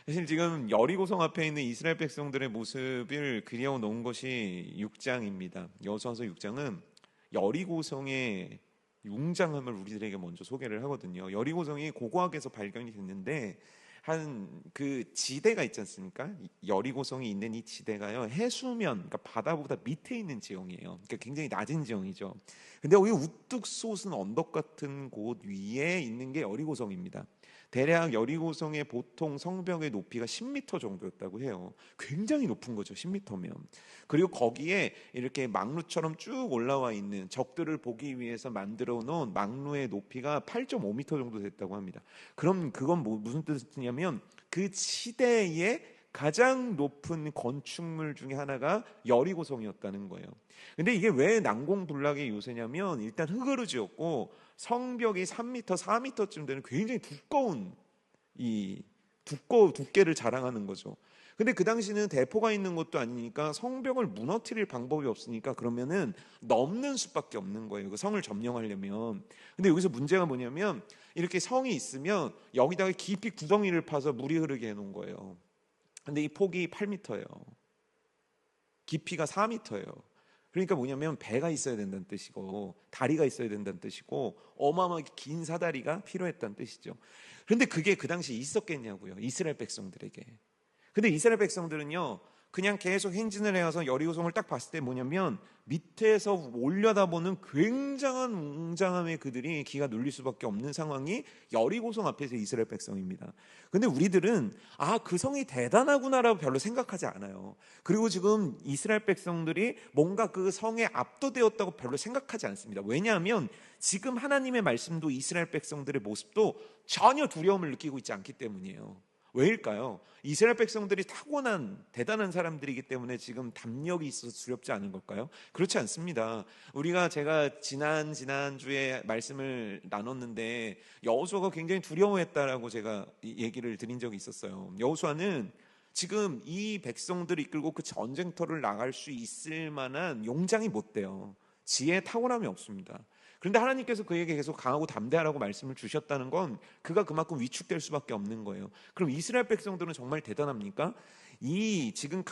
사실 지금 여리고성 앞에 있는 이스라엘 백성들의 모습을 그려 놓은 것이 6장입니다. 여호수아서 6장은 여리고성의 웅장함을 우리들에게 먼저 소개를 하거든요. 여리고성이 고고학에서 발견이 됐는데 한 그 지대가 있지 않습니까? 여리고성이 있는 이 지대가요, 해수면, 그러니까 바다보다 밑에 있는 지형이에요. 그러니까 굉장히 낮은 지형이죠. 근데 여기 우뚝 솟은 언덕 같은 곳 위에 있는 게 여리고성입니다. 대략 여리고성의 보통 성벽의 높이가 10m 정도였다고 해요. 굉장히 높은 거죠, 10m면. 그리고 거기에 이렇게 망루처럼 쭉 올라와 있는, 적들을 보기 위해서 만들어 놓은 망루의 높이가 8.5m 정도 됐다고 합니다. 그럼 그건 무슨 뜻이냐면 그 시대의 가장 높은 건축물 중에 하나가 여리고성이었다는 거예요. 근데 이게 왜 난공불락의 요새냐면, 일단 흙으로 지었고 성벽이 3m, 4m쯤 되는 굉장히 두꺼운 두께를 자랑하는 거죠. 근데 그 당시는 대포가 있는 것도 아니니까 성벽을 무너뜨릴 방법이 없으니까 그러면은 넘는 수밖에 없는 거예요, 그 성을 점령하려면. 근데 여기서 문제가 뭐냐면, 이렇게 성이 있으면 여기다가 깊이 구덩이를 파서 물이 흐르게 해놓은 거예요. 근데 이 폭이 8m예요. 깊이가 4m예요. 그러니까 뭐냐면 배가 있어야 된다는 뜻이고 다리가 있어야 된다는 뜻이고 어마어마하게 긴 사다리가 필요했다는 뜻이죠. 그런데 그게 그 당시 있었겠냐고요, 이스라엘 백성들에게. 근데 이스라엘 백성들은요, 그냥 계속 행진을 해와서 여리고성을 딱 봤을 때 뭐냐면 밑에서 올려다보는 굉장한 웅장함에 그들이 기가 눌릴 수밖에 없는 상황이 여리고성 앞에서 이스라엘 백성입니다. 근데 우리들은 그 성이 대단하구나라고 별로 생각하지 않아요. 그리고 지금 이스라엘 백성들이 뭔가 그 성에 압도되었다고 별로 생각하지 않습니다. 왜냐하면 지금 하나님의 말씀도 이스라엘 백성들의 모습도 전혀 두려움을 느끼고 있지 않기 때문이에요. 왜일까요? 이스라엘 백성들이 타고난 대단한 사람들이기 때문에 지금 담력이 있어서 두렵지 않은 걸까요? 그렇지 않습니다. 제가 지난주에 말씀을 나눴는데 여호수아가 굉장히 두려워했다라고 제가 얘기를 드린 적이 있었어요. 여호수아는 지금 이 백성들을 이끌고 그 전쟁터를 나갈 수 있을 만한 용장이 못 돼요. 지혜에 탁월함이 없습니다. 그런데 하나님께서 그에게 계속 강하고 담대하라고 말씀을 주셨다는 건 그가 그만큼 위축될 수밖에 없는 거예요. 그럼 이스라엘 백성들은 정말 대단합니까? 지금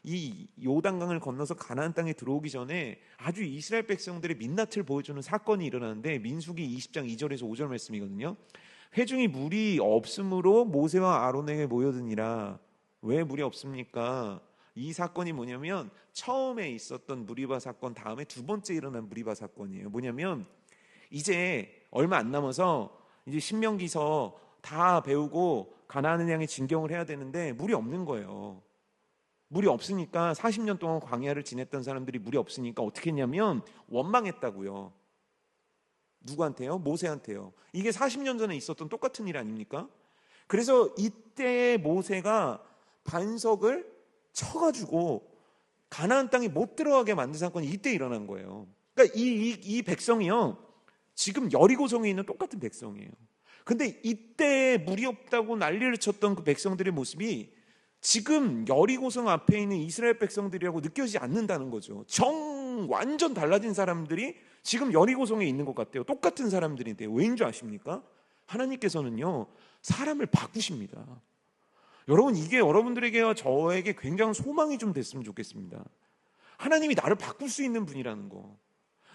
이 요단강을 건너서 가나안 땅에 들어오기 전에 아주 이스라엘 백성들의 민낯을 보여주는 사건이 일어나는데, 민수기 20장 2절에서 5절 말씀이거든요. 회중이 물이 없으므로 모세와 아론에게 모여드니라. 왜 물이 없습니까? 이 사건이 뭐냐면 처음에 있었던 무리바 사건 다음에 두 번째 일어난 무리바 사건이에요. 뭐냐면 이제 얼마 안 남아서 이제 신명기서 다 배우고 가나안을 향해 진경을 해야 되는데 물이 없는 거예요. 물이 없으니까 40년 동안 광야를 지냈던 사람들이 물이 없으니까 어떻게 했냐면 원망했다고요. 누구한테요? 모세한테요. 이게 40년 전에 있었던 똑같은 일 아닙니까? 그래서 이때 모세가 반석을 쳐가지고 가나안 땅에 못 들어가게 만든 사건이 이때 일어난 거예요. 그러니까 이 백성이요, 지금 여리고성에 있는 똑같은 백성이에요. 근데 이때 물이 없다고 난리를 쳤던 그 백성들의 모습이 지금 여리고성 앞에 있는 이스라엘 백성들이라고 느껴지지 않는다는 거죠. 완전 달라진 사람들이 지금 여리고성에 있는 것 같아요. 똑같은 사람들인데 왜인 줄 아십니까? 하나님께서는요, 사람을 바꾸십니다. 여러분, 이게 여러분들에게와 저에게 굉장한 소망이 좀 됐으면 좋겠습니다. 하나님이 나를 바꿀 수 있는 분이라는 거.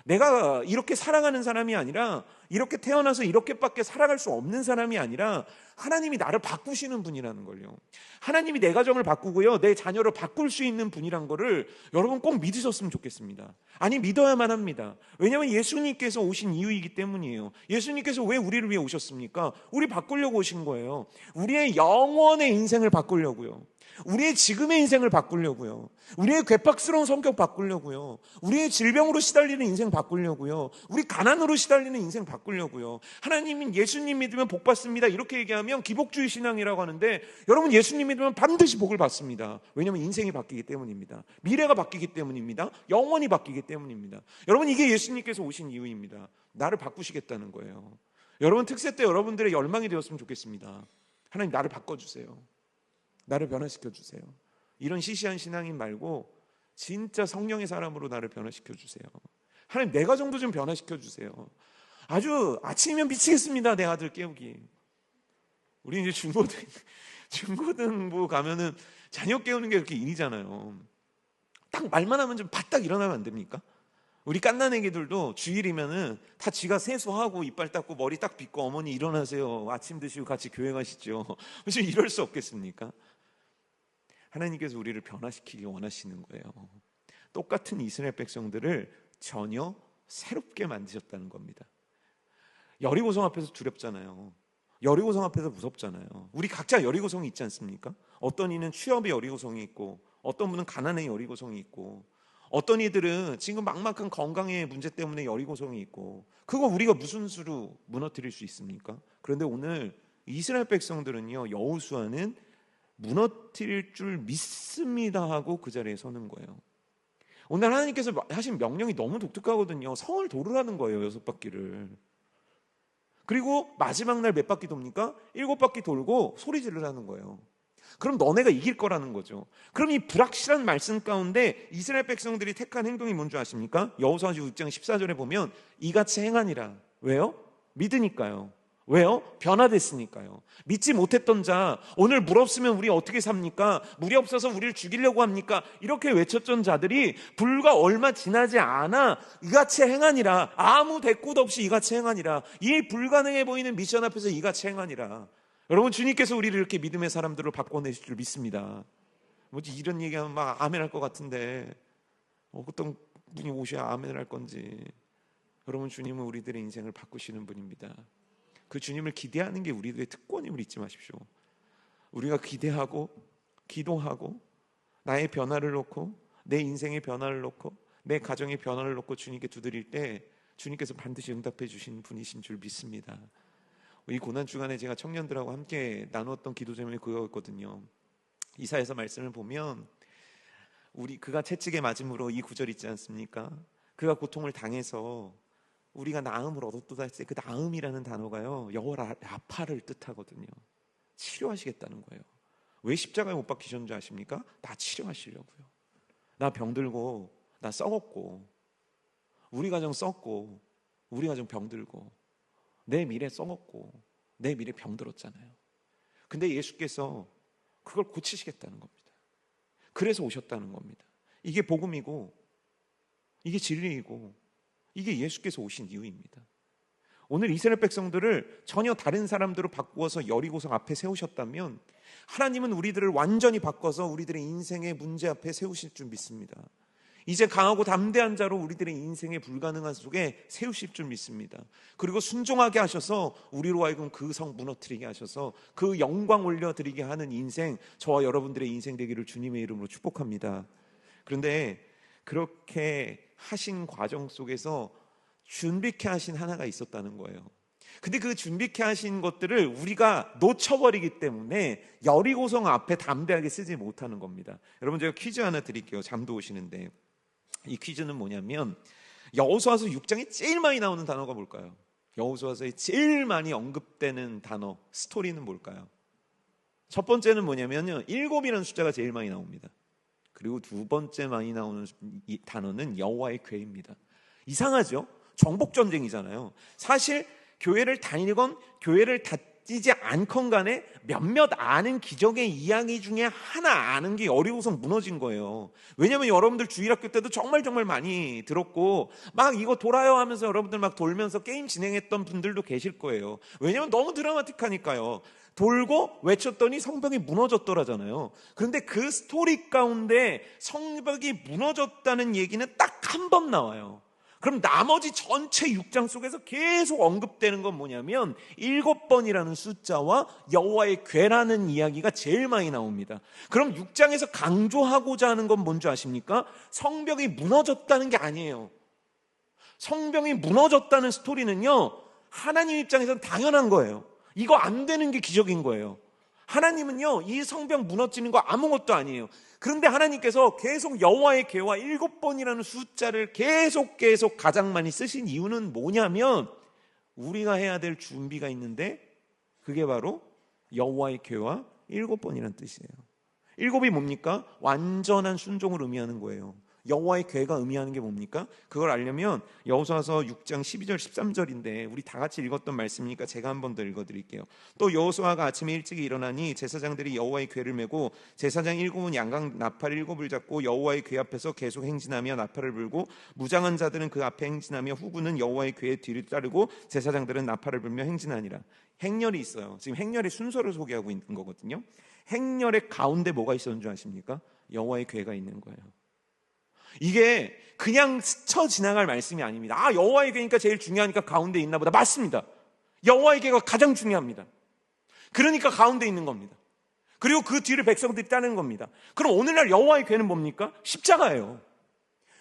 내가 이렇게 살아가는 사람이 아니라, 이렇게 태어나서 이렇게밖에 살아갈 수 없는 사람이 아니라 하나님이 나를 바꾸시는 분이라는 걸요. 하나님이 내 가정을 바꾸고요, 내 자녀를 바꿀 수 있는 분이란 거를 여러분 꼭 믿으셨으면 좋겠습니다. 아니, 믿어야만 합니다. 왜냐하면 예수님께서 오신 이유이기 때문이에요. 예수님께서 왜 우리를 위해 오셨습니까? 우리 바꾸려고 오신 거예요. 우리의 영원의 인생을 바꾸려고요. 우리의 지금의 인생을 바꾸려고요. 우리의 괴팍스러운 성격 바꾸려고요. 우리의 질병으로 시달리는 인생 바꾸려고요. 우리 가난으로 시달리는 인생 바꾸려고요. 하나님은 예수님 믿으면 복 받습니다, 이렇게 얘기하면 기복주의 신앙이라고 하는데, 여러분, 예수님 믿으면 반드시 복을 받습니다. 왜냐하면 인생이 바뀌기 때문입니다. 미래가 바뀌기 때문입니다. 영원히 바뀌기 때문입니다. 여러분, 이게 예수님께서 오신 이유입니다. 나를 바꾸시겠다는 거예요. 여러분, 특세 때 여러분들의 열망이 되었으면 좋겠습니다. 하나님, 나를 바꿔주세요. 나를 변화시켜 주세요. 이런 시시한 신앙인 말고 진짜 성령의 사람으로 나를 변화시켜 주세요. 하나님, 내 가정도 좀 변화시켜 주세요. 아주 아침이면 미치겠습니다, 내 아들 깨우기. 우리 이제 중고등 중고등부 가면은 자녀 깨우는 게 그렇게 일이잖아요. 딱 말만 하면 좀 바짝 일어나면 안 됩니까? 우리 갓난애기들도 주일이면은 다 지가 세수하고 이빨 닦고 머리 딱 빗고 어머니 일어나세요. 아침 드시고 같이 교회 가시죠. 왜 이럴 수 없겠습니까? 하나님께서 우리를 변화시키기 원하시는 거예요. 똑같은 이스라엘 백성들을 전혀 새롭게 만드셨다는 겁니다. 여리고성 앞에서 두렵잖아요. 여리고성 앞에서 무섭잖아요. 우리 각자 여리고성이 있지 않습니까? 어떤 이는 취업의 여리고성이 있고, 어떤 분은 가난의 여리고성이 있고, 어떤 이들은 지금 막막한 건강의 문제 때문에 여리고성이 있고, 그거 우리가 무슨 수로 무너뜨릴 수 있습니까? 그런데 오늘 이스라엘 백성들은요, 여호수아는 무너뜨릴 줄 믿습니다 하고 그 자리에 서는 거예요. 오늘 하나님께서 하신 명령이 너무 독특하거든요. 성을 도르라는 거예요, 6바퀴를. 그리고 마지막 날 몇 바퀴 돕니까? 7바퀴 돌고 소리 지르라는 거예요. 그럼 너네가 이길 거라는 거죠. 그럼 이 불확실한 말씀 가운데 이스라엘 백성들이 택한 행동이 뭔지 아십니까? 여호수아서 6장 14절에 보면 이같이 행하니라. 왜요? 믿으니까요. 왜요? 변화됐으니까요. 믿지 못했던 자, 오늘 물 없으면 우리 어떻게 삽니까? 물이 없어서 우리를 죽이려고 합니까? 이렇게 외쳤던 자들이 불과 얼마 지나지 않아 이같이 행하니라. 아무 대꾸도 없이 이같이 행하니라. 이 불가능해 보이는 미션 앞에서 이같이 행하니라. 여러분, 주님께서 우리를 이렇게 믿음의 사람들로 바꿔내실 줄 믿습니다. 뭐지 이런 얘기하면 막 아멘 할 것 같은데 어떤 분이 오셔야 아멘을 할 건지. 여러분, 주님은 우리들의 인생을 바꾸시는 분입니다. 그 주님을 기대하는 게 우리들의 특권임을 잊지 마십시오. 우리가 기대하고 기도하고 나의 변화를 놓고 내 인생의 변화를 놓고 내 가정의 변화를 놓고 주님께 두드릴 때 주님께서 반드시 응답해 주신 분이신 줄 믿습니다. 이 고난 주간에 제가 청년들하고 함께 나누었던 기도 제목이 그거였거든요. 이사야서 말씀을 보면 그가 채찍에 맞음으로 이 구절 있지 않습니까? 그가 고통을 당해서 우리가 나음을 얻었도다 했을 때 그 나음이라는 단어가요, 여호와 라파를 뜻하거든요. 치료하시겠다는 거예요. 왜 십자가에 못 박히셨는지 아십니까? 나 치료하시려고요. 나 병들고 나 썩었고 우리 가정 썩고 우리 가정 병들고 내 미래 썩었고 내 미래 병들었잖아요. 근데 예수께서 그걸 고치시겠다는 겁니다. 그래서 오셨다는 겁니다. 이게 복음이고 이게 진리이고 이게 예수께서 오신 이유입니다. 오늘 이스라엘 백성들을 전혀 다른 사람들로 바꾸어서 여리고성 앞에 세우셨다면 하나님은 우리들을 완전히 바꿔서 우리들의 인생의 문제 앞에 세우실 줄 믿습니다. 이제 강하고 담대한 자로 우리들의 인생의 불가능한 속에 세우실 줄 믿습니다. 그리고 순종하게 하셔서 우리로 하여금 그 성 무너뜨리게 하셔서 그 영광 올려드리게 하는 인생, 저와 여러분들의 인생 되기를 주님의 이름으로 축복합니다. 그런데 그렇게 하신 과정 속에서 준비케 하신 하나가 있었다는 거예요. 근데 그 준비케 하신 것들을 우리가 놓쳐버리기 때문에 여리고성 앞에 담대하게 쓰지 못하는 겁니다. 여러분, 제가 퀴즈 하나 드릴게요. 잠도 오시는데 이 퀴즈는 뭐냐면 여호수아서 6장에 제일 많이 나오는 단어가 뭘까요? 여호수아서에 제일 많이 언급되는 단어, 스토리는 뭘까요? 첫 번째는 뭐냐면요, 7이라는 숫자가 제일 많이 나옵니다. 그리고 두 번째 많이 나오는 이 단어는 여호와의 궤입니다. 이상하죠? 정복전쟁이잖아요. 사실 교회를 다니건 교회를 다니지 않건 간에 몇몇 아는 기적의 이야기 중에 하나 아는 게 여리고성 무너진 거예요. 왜냐하면 여러분들 주일학교 때도 정말 많이 들었고 막 이거 돌아요 하면서 여러분들 막 돌면서 게임 진행했던 분들도 계실 거예요. 왜냐하면 너무 드라마틱하니까요. 돌고 외쳤더니 성벽이 무너졌더라잖아요. 그런데 그 스토리 가운데 성벽이 무너졌다는 얘기는 딱 한 번 나와요. 그럼 나머지 전체 6장 속에서 계속 언급되는 건 뭐냐면 7번이라는 숫자와 여호와의 궤라는 이야기가 제일 많이 나옵니다. 그럼 6장에서 강조하고자 하는 건 뭔지 아십니까? 성벽이 무너졌다는 게 아니에요. 성벽이 무너졌다는 스토리는요, 하나님 입장에서는 당연한 거예요. 이거 안 되는 게 기적인 거예요. 하나님은요, 이 성벽 무너지는 거 아무것도 아니에요. 그런데 하나님께서 계속 여호와의 궤와 7번이라는 숫자를 계속 가장 많이 쓰신 이유는 뭐냐면 우리가 해야 될 준비가 있는데 그게 바로 여호와의 궤와 7번이라는 뜻이에요. 7이 뭡니까? 완전한 순종을 의미하는 거예요. 여호와의 궤가 의미하는 게 뭡니까? 그걸 알려면 여호수아서 6장 12절 13절인데 우리 다 같이 읽었던 말씀이니까 제가 한 번 더 읽어드릴게요. 또 여호수아가 아침에 일찍 일어나니 제사장들이 여호와의 궤를 메고 제사장 7은 양강 나팔 7을 잡고 여호와의 궤 앞에서 계속 행진하며 나팔을 불고 무장한 자들은 그 앞에 행진하며 후군은 여호와의 궤의 뒤를 따르고 제사장들은 나팔을 불며 행진하니라. 행렬이 있어요. 지금 행렬의 순서를 소개하고 있는 거거든요. 행렬의 가운데 뭐가 있었는 줄 아십니까? 여호와의 궤가 있는 거예요. 이게 그냥 스쳐 지나갈 말씀이 아닙니다. 여호와의 궤니까 제일 중요하니까 가운데 있나 보다. 맞습니다. 여호와의 궤가 가장 중요합니다. 그러니까 가운데 있는 겁니다. 그리고 그 뒤를 백성들이 따르는 겁니다. 그럼 오늘날 여호와의 궤는 뭡니까? 십자가예요.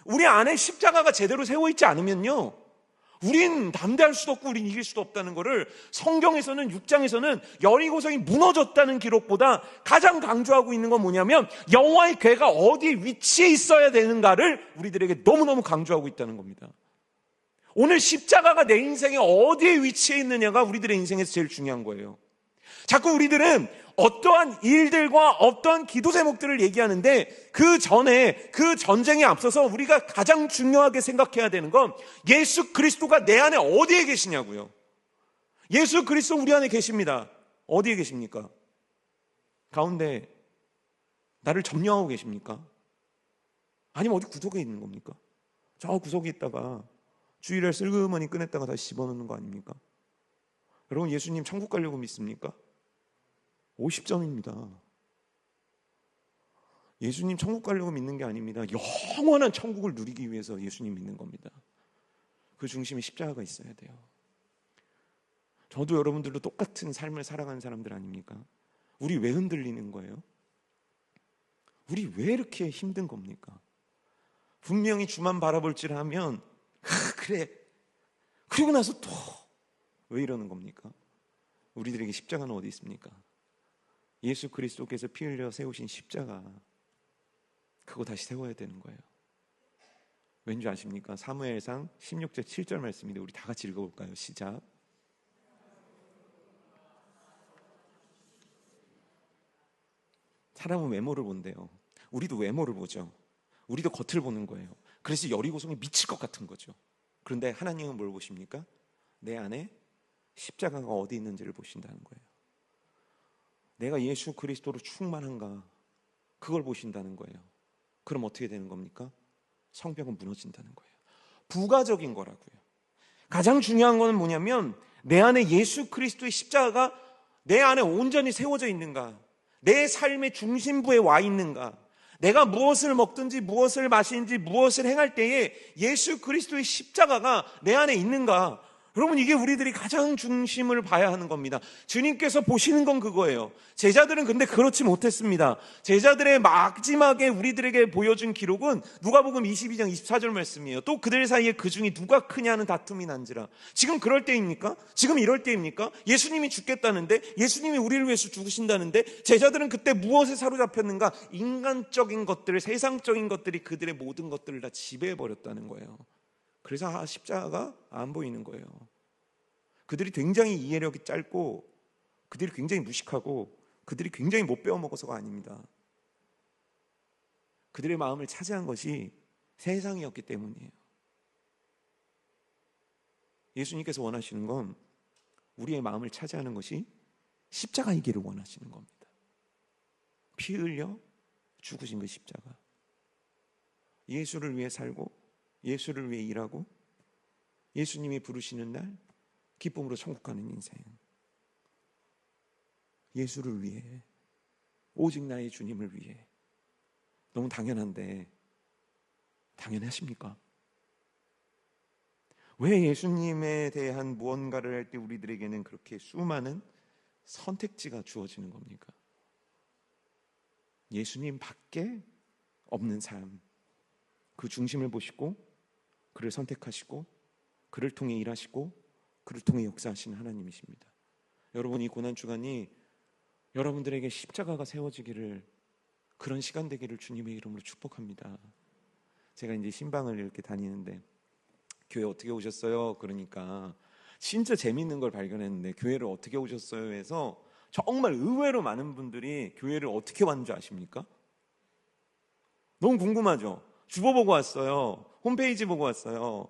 우리 안에 십자가가 제대로 세워 있지 않으면요, 우린 담대할 수도 없고 우린 이길 수도 없다는 것을 성경에서는 6장에서는 여리고성이 무너졌다는 기록보다 가장 강조하고 있는 건 뭐냐면 여호와의 궤가 어디 위치에 있어야 되는가를 우리들에게 너무너무 강조하고 있다는 겁니다. 오늘 십자가가 내 인생에 어디에 위치해 있느냐가 우리들의 인생에서 제일 중요한 거예요. 자꾸 우리들은 어떠한 일들과 어떠한 기도 제목들을 얘기하는데 그 전에, 그 전쟁에 앞서서 우리가 가장 중요하게 생각해야 되는 건 예수 그리스도가 내 안에 어디에 계시냐고요. 예수 그리스도 우리 안에 계십니다. 어디에 계십니까? 가운데 나를 점령하고 계십니까? 아니면 어디 구석에 있는 겁니까? 저 구석에 있다가 주일에 슬그머니 꺼냈다가 다시 집어넣는 거 아닙니까? 여러분, 예수님 천국 가려고 믿습니까? 50점입니다. 예수님 천국 가려고 믿는 게 아닙니다. 영원한 천국을 누리기 위해서 예수님 믿는 겁니다. 그 중심에 십자가가 있어야 돼요. 저도 여러분들도 똑같은 삶을 살아가는 사람들 아닙니까? 우리 왜 흔들리는 거예요? 우리 왜 이렇게 힘든 겁니까? 분명히 주만 바라볼 줄 하면 그래, 그리고 나서 또 왜 이러는 겁니까? 우리들에게 십자가는 어디 있습니까? 예수 그리스도께서 피 흘려 세우신 십자가, 그거 다시 세워야 되는 거예요. 왠지 아십니까? 사무엘상 16절 7절 말씀인데 우리 다 같이 읽어볼까요? 시작. 사람은 외모를 본대요. 우리도 외모를 보죠. 우리도 겉을 보는 거예요. 그래서 여리고성이 미칠 것 같은 거죠. 그런데 하나님은 뭘 보십니까? 내 안에 십자가가 어디 있는지를 보신다는 거예요. 내가 예수 그리스도로 충만한가, 그걸 보신다는 거예요. 그럼 어떻게 되는 겁니까? 성벽은 무너진다는 거예요. 부가적인 거라고요. 가장 중요한 거는 뭐냐면 내 안에 예수 그리스도의 십자가가 내 안에 온전히 세워져 있는가, 내 삶의 중심부에 와 있는가, 내가 무엇을 먹든지 무엇을 마시든지 무엇을 행할 때에 예수 그리스도의 십자가가 내 안에 있는가. 여러분, 이게 우리들이 가장 중심을 봐야 하는 겁니다. 주님께서 보시는 건 그거예요. 제자들은 근데 그렇지 못했습니다. 제자들의 마지막에 우리들에게 보여준 기록은 누가복음 22장 24절 말씀이에요. 또 그들 사이에 그 중에 누가 크냐는 다툼이 난지라. 지금 그럴 때입니까? 지금 이럴 때입니까? 예수님이 죽겠다는데, 예수님이 우리를 위해서 죽으신다는데 제자들은 그때 무엇에 사로잡혔는가? 인간적인 것들, 세상적인 것들이 그들의 모든 것들을 다 지배해버렸다는 거예요. 그래서 십자가가 안 보이는 거예요. 그들이 굉장히 이해력이 짧고, 그들이 굉장히 무식하고, 그들이 굉장히 못 배워먹어서가 아닙니다. 그들의 마음을 차지한 것이 세상이었기 때문이에요. 예수님께서 원하시는 건 우리의 마음을 차지하는 것이 십자가이기를 원하시는 겁니다. 피 흘려 죽으신 그 십자가. 예수를 위해 살고 예수를 위해 일하고 예수님이 부르시는 날 기쁨으로 천국 가는 인생. 예수를 위해, 오직 나의 주님을 위해. 너무 당연한데 당연하십니까? 왜 예수님에 대한 무언가를 할 때 우리들에게는 그렇게 수많은 선택지가 주어지는 겁니까? 예수님 밖에 없는 삶, 그 중심을 보시고 그를 선택하시고 그를 통해 일하시고 그를 통해 역사하시는 하나님이십니다. 여러분, 이 고난주간이 여러분들에게 십자가가 세워지기를, 그런 시간 되기를 주님의 이름으로 축복합니다. 제가 이제 신방을 이렇게 다니는데 교회 어떻게 오셨어요? 그러니까 진짜 재밌는 걸 발견했는데, 교회를 어떻게 오셨어요? 해서 정말 의외로 많은 분들이 교회를 어떻게 왔는지 아십니까? 너무 궁금하죠? 주보 보고 왔어요. 홈페이지 보고 왔어요.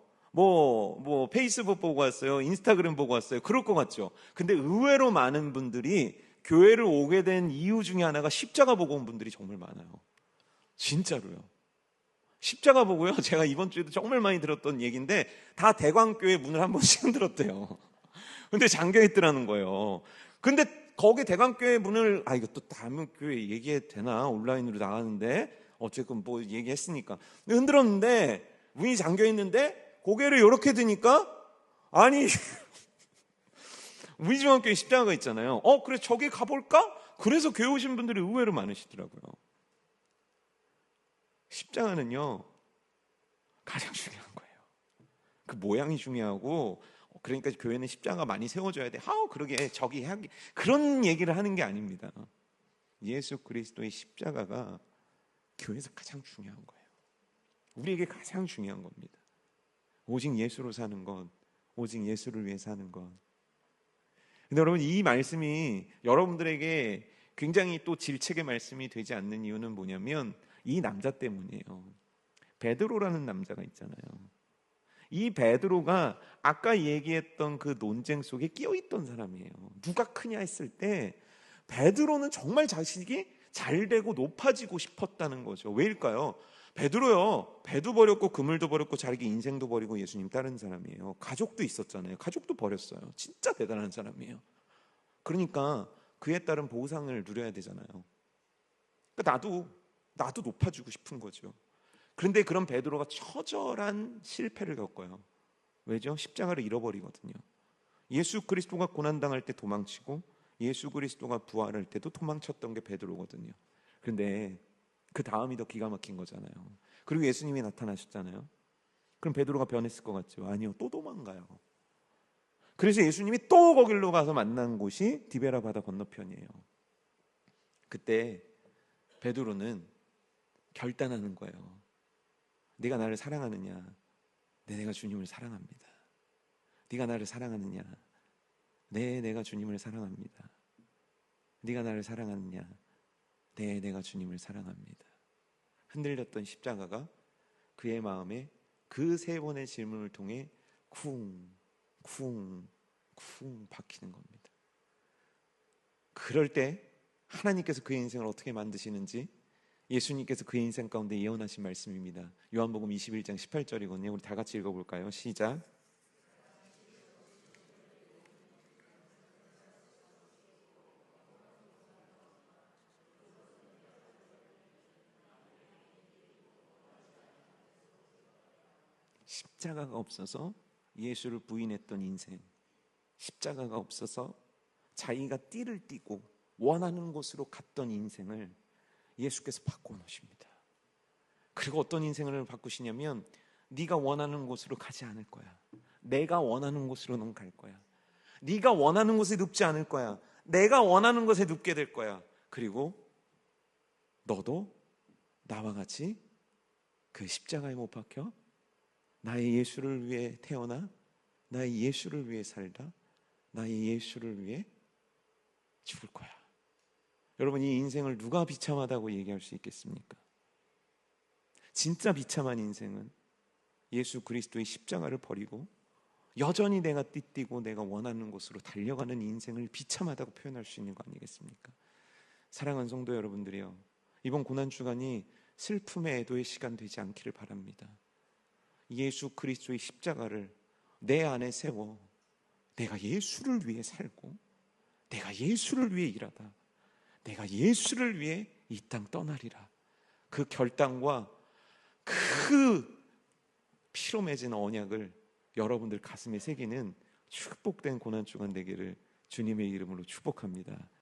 페이스북 보고 왔어요. 인스타그램 보고 왔어요. 그럴 것 같죠. 근데 의외로 많은 분들이 교회를 오게 된 이유 중에 하나가 십자가 보고 온 분들이 정말 많아요. 진짜로요. 십자가 보고요. 제가 이번 주에도 정말 많이 들었던 얘기인데 다 대광교회 문을 한 번씩은 들었대요. 근데 잠겨 있더라는 거예요. 근데 거기 대광교회 문을 이거 또 다른 교회 얘기해도 되나? 온라인으로 나가는데 어쨌든 뭐 얘기했으니까 흔들었는데 문이 잠겨 있는데 고개를 이렇게 드니까 아니 우리중앙교회 십자가가 있잖아요. 그래 저기 가볼까? 그래서 교회 오신 분들이 의외로 많으시더라고요. 십자가는요 가장 중요한 거예요. 그 모양이 중요하고 그러니까 교회는 십자가 많이 세워줘야 돼. 그러게 저기 하기 그런 얘기를 하는 게 아닙니다. 예수 그리스도의 십자가가 교회에서 가장 중요한 거예요. 우리에게 가장 중요한 겁니다. 오직 예수로 사는 것, 오직 예수를 위해 사는 것. 근데 여러분 이 말씀이 여러분들에게 굉장히 또 질책의 말씀이 되지 않는 이유는 뭐냐면 이 남자 때문이에요. 베드로라는 남자가 있잖아요. 이 베드로가 아까 얘기했던 그 논쟁 속에 끼어있던 사람이에요. 누가 크냐 했을 때 베드로는 정말 자식이 잘 되고 높아지고 싶었다는 거죠. 왜일까요? 베드로요, 배도 버렸고 그물도 버렸고 자기 인생도 버리고 예수님 따른 사람이에요. 가족도 있었잖아요. 가족도 버렸어요. 진짜 대단한 사람이에요. 그러니까 그에 따른 보상을 누려야 되잖아요. 그러니까 나도 높아지고 싶은 거죠. 그런데 그런 베드로가 처절한 실패를 겪어요. 왜죠? 십자가를 잃어버리거든요. 예수 그리스도가 고난당할 때 도망치고 예수 그리스도가 부활할 때도 도망쳤던 게 베드로거든요. 그런데 그 다음이 더 기가 막힌 거잖아요. 그리고 예수님이 나타나셨잖아요. 그럼 베드로가 변했을 것 같죠? 아니요, 또 도망가요. 그래서 예수님이 또 거길로 가서 만난 곳이 디베라 바다 건너편이에요. 그때 베드로는 결단하는 거예요. 네가 나를 사랑하느냐? 네, 내가 주님을 사랑합니다. 네가 나를 사랑하느냐? 네, 내가 주님을 사랑합니다. 네가 나를 사랑하느냐? 네, 내가 주님을 사랑합니다. 흔들렸던 십자가가 그의 마음에 그 세 번의 질문을 통해 쿵 박히는 겁니다. 그럴 때 하나님께서 그의 인생을 어떻게 만드시는지 예수님께서 그의 인생 가운데 예언하신 말씀입니다. 요한복음 21장 18절이거든요. 우리 다 같이 읽어볼까요? 시작. 십자가가 없어서 예수를 부인했던 인생, 십자가가 없어서 자기가 띠를 띠고 원하는 곳으로 갔던 인생을 예수께서 바꿔놓으십니다. 그리고 어떤 인생을 바꾸시냐면 네가 원하는 곳으로 가지 않을 거야. 내가 원하는 곳으로 넌 갈 거야. 네가 원하는 곳에 눕지 않을 거야. 내가 원하는 곳에 눕게 될 거야. 그리고 너도 나와 같이 그 십자가에 못 박혀 나의 예수를 위해 태어나 나의 예수를 위해 살다 나의 예수를 위해 죽을 거야. 여러분, 이 인생을 누가 비참하다고 얘기할 수 있겠습니까? 진짜 비참한 인생은 예수 그리스도의 십자가를 버리고 여전히 내가 띠띠고 내가 원하는 곳으로 달려가는 인생을 비참하다고 표현할 수 있는 거 아니겠습니까? 사랑하는 성도 여러분들이요, 이번 고난주간이 슬픔의 애도의 시간 되지 않기를 바랍니다. 예수 그리스도의 십자가를 내 안에 세워 내가 예수를 위해 살고 내가 예수를 위해 일하다 내가 예수를 위해 이 땅 떠나리라, 그 결단과 그 피로 맺은 언약을 여러분들 가슴에 새기는 축복된 고난주간 되기를 주님의 이름으로 축복합니다.